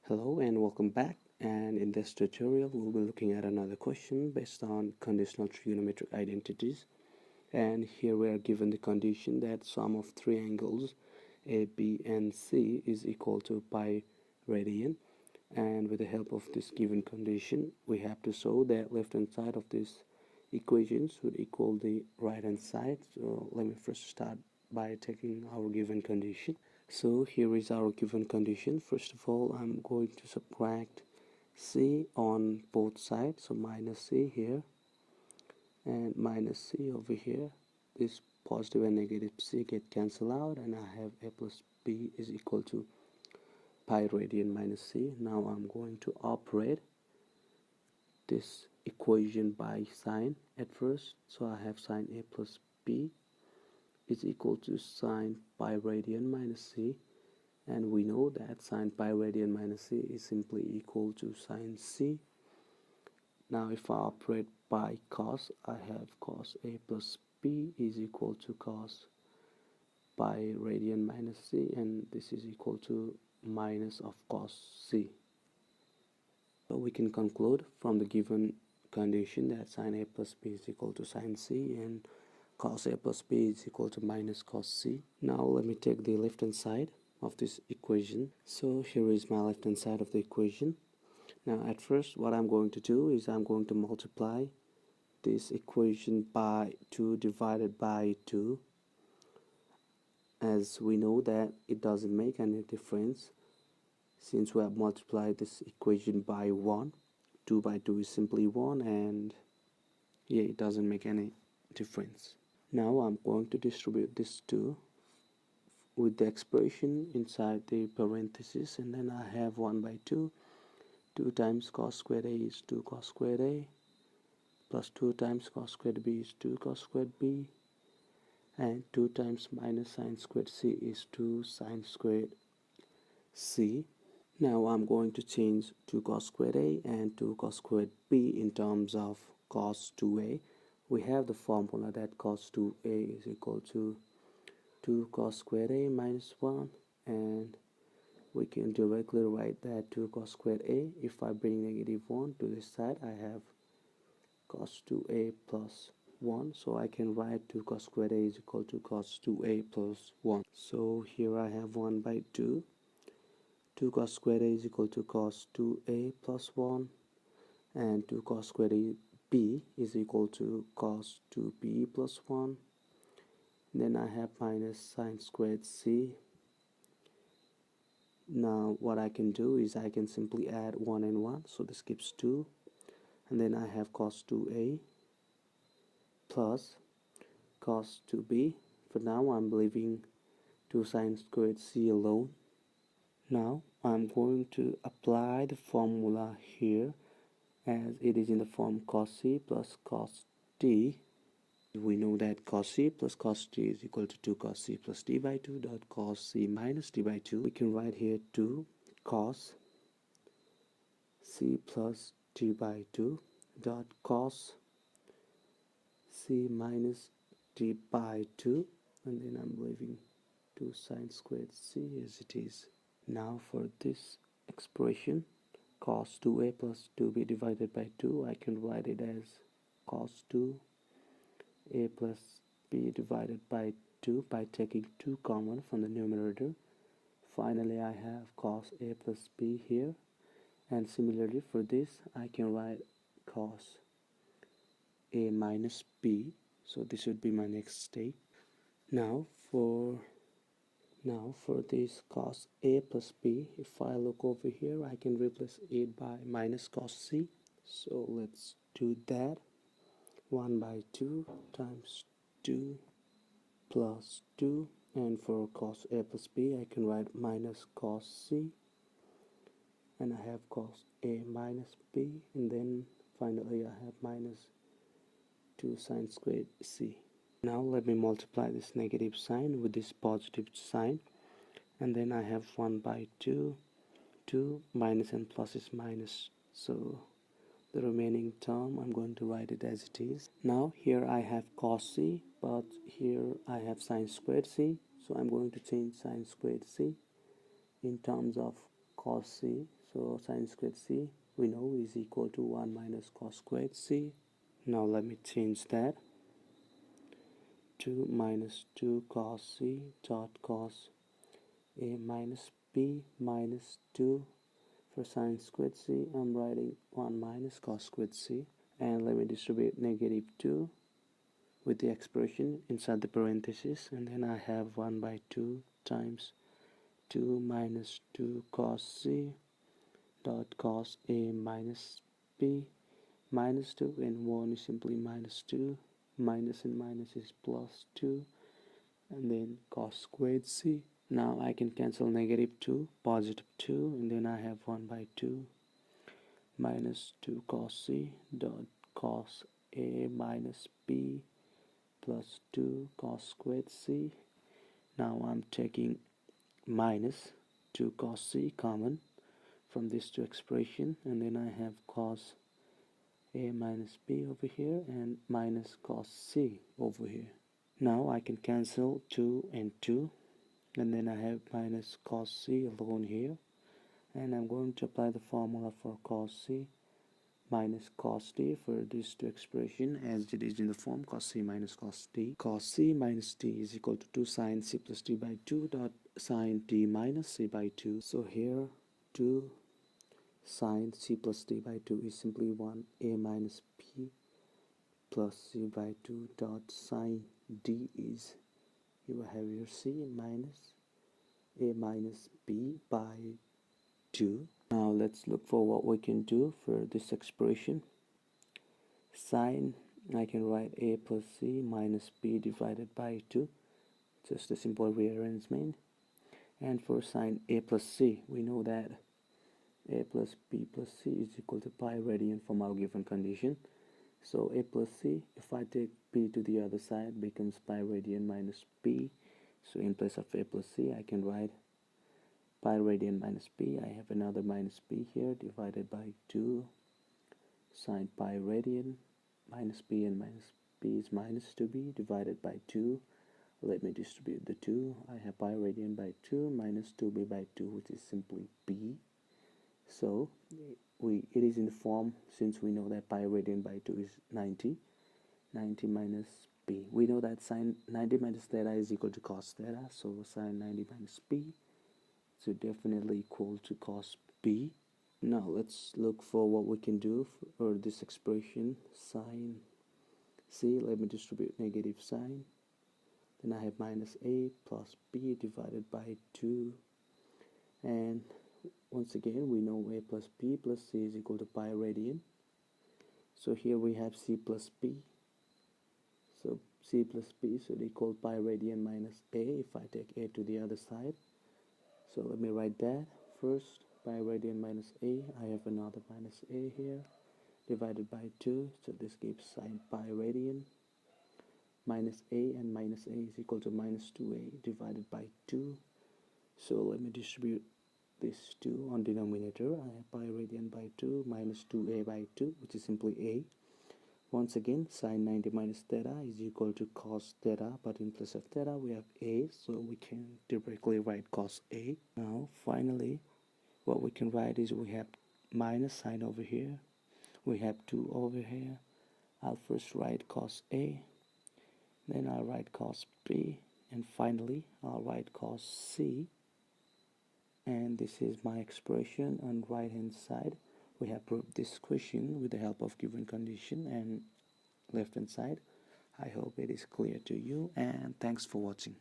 Hello and welcome back, and in this tutorial we'll be looking at another question based on conditional trigonometric identities. And here we are given the condition that sum of three angles A, B and C is equal to pi radian, and with the help of this given condition we have to show that left hand side of this equation should equal the right hand side. So let me first start by taking our given condition. So here is our given condition. First of all, I'm going to subtract c on both sides, so minus c here and minus c over here. This positive and negative c get cancelled out, and I have a plus b is equal to pi radian minus c. Now I'm going to operate this equation by sign at first. So I have sine a plus b is equal to sine pi radian minus c, and we know that sine pi radian minus c is simply equal to sine c. Now if I operate by cos, I have cos a plus b is equal to cos pi radian minus c, and this is equal to minus of cos c. So we can conclude from the given condition that sine a plus b is equal to sine c, and cos a plus b is equal to minus cos c. Now let me take the left hand side of this equation. So here is my left hand side of the equation. Now at first what I'm going to do is I'm going to multiply this equation by 2 divided by 2, as we know that it doesn't make any difference since we have multiplied this equation by 1. 2 by 2 is simply 1, and yeah, it doesn't make any difference. Now I'm going to distribute this 2 with the expression inside the parentheses, and then I have 1 by 2. 2 times cos squared a is 2 cos squared a, plus 2 times cos squared b is 2 cos squared b, and 2 times minus sine squared c is 2 sine squared c. Now I'm going to change 2 cos squared a and 2 cos squared b in terms of cos 2a. We have the formula that cos 2a is equal to 2 cos squared a minus 1, and we can directly write that 2 cos squared a. If I bring negative 1 to this side, I have cos 2a plus 1, so I can write 2 cos squared a is equal to cos 2a plus 1. So here I have 1 by 2. 2 cos squared a is equal to cos 2a plus 1, and 2 cos squared a b is equal to cos 2b plus 1. Then I have minus sine squared c. Now what I can do is I can simply add 1 and 1, so this gives 2, and then I have cos 2a plus cos 2b. For now I'm leaving 2 sine squared c alone. Now I'm going to apply the formula here, as it is in the form cos c plus cos t. We know that cos c plus cos t is equal to 2 cos c plus t by 2 dot cos c minus t by 2. We can write here 2 cos c plus t by 2 dot cos c minus t by 2, and then I'm leaving 2 sine squared c as it is. Now for this expression, cos 2a plus 2b divided by 2, I can write it as cos 2a plus b divided by 2 by taking 2 common from the numerator. Finally I have cos a plus b here, and similarly for this I can write cos a minus b, so this would be my next step. Now for this cos a plus b, if I look over here, I can replace it by minus cos c. So let's do that. 1 by 2 times 2 plus 2, and for cos a plus b I can write minus cos c, and I have cos a minus b, and then finally I have minus 2 sine squared c. Now let me multiply this negative sign with this positive sign, and then I have 1 by 2, 2 minus and plus is minus, so the remaining term I'm going to write it as it is. Now here I have cos c, but here I have sine squared c, so I'm going to change sine squared c in terms of cos c. So sine squared c we know is equal to 1 minus cos squared c. Now let me change that. 2 minus 2 cos c dot cos a minus b minus 2. For sine squared c, I'm writing 1 minus cos squared c. And let me distribute negative 2 with the expression inside the parentheses. And then I have 1 by 2 times 2 minus 2 cos c dot cos a minus b minus 2. And 1 is simply minus 2. Minus and minus is plus 2. And then cos squared c. Now I can cancel negative 2, positive 2, and then I have 1 by 2 minus 2 cos c dot cos a minus b plus 2 cos squared c. Now I'm taking minus 2 cos c common from these two expression, and then I have cos a minus b over here and minus cos c over here. Now I can cancel 2 and 2, and then I have minus cos c alone here, and I'm going to apply the formula for cos c minus cos t for these two expression as it is in the form cos c minus cos t. Cos c minus t is equal to 2 sine c plus t by 2 dot sine t minus c by 2. So here 2 sine c plus t by 2 is simply 1 a minus p plus c by 2 dot sine d is, you will have your c minus a minus b by 2. Now let's look for what we can do for this expression. Sine, I can write a plus c minus b divided by 2, just a simple rearrangement. And for sine a plus c, we know that a plus b plus c is equal to pi radian from our given condition. So a plus c, if I take b to the other side, becomes pi radian minus b. So in place of a plus c, I can write pi radian minus b. I have another minus b here divided by 2 sine pi radian minus b, and minus b is minus 2b divided by 2. Let me distribute the 2. I have pi radian by 2 minus 2b by 2, which is simply b. So it is in the form, since we know that pi radian by 2 is 90 minus b. We know that sine 90 minus theta is equal to cos theta, so sine 90 minus b, so definitely equal to cos b. Now let's look for what we can do for this expression. Sine c, let me distribute negative sign. Then I have minus a plus b divided by 2. And once again, we know a plus b plus c is equal to pi radian. So here we have c plus b. So c plus b should equal pi radian minus a if I take a to the other side. So let me write that first. Pi radian minus a, I have another minus a here, divided by 2, so this gives sine pi radian minus a, and minus a is equal to minus 2a divided by 2. So let me distribute this 2 on denominator. I have pi radian by 2 minus 2a by 2, which is simply a. Once again, sine 90 minus theta is equal to cos theta, but in place of theta we have a, so we can directly write cos a. Now finally, what we can write is we have minus sign over here, we have 2 over here. I'll first write cos a, then I'll write cos b, and finally I'll write cos c. And this is my expression on right hand side. We have proved this question with the help of given condition, and left hand side. I hope it is clear to you, and thanks for watching.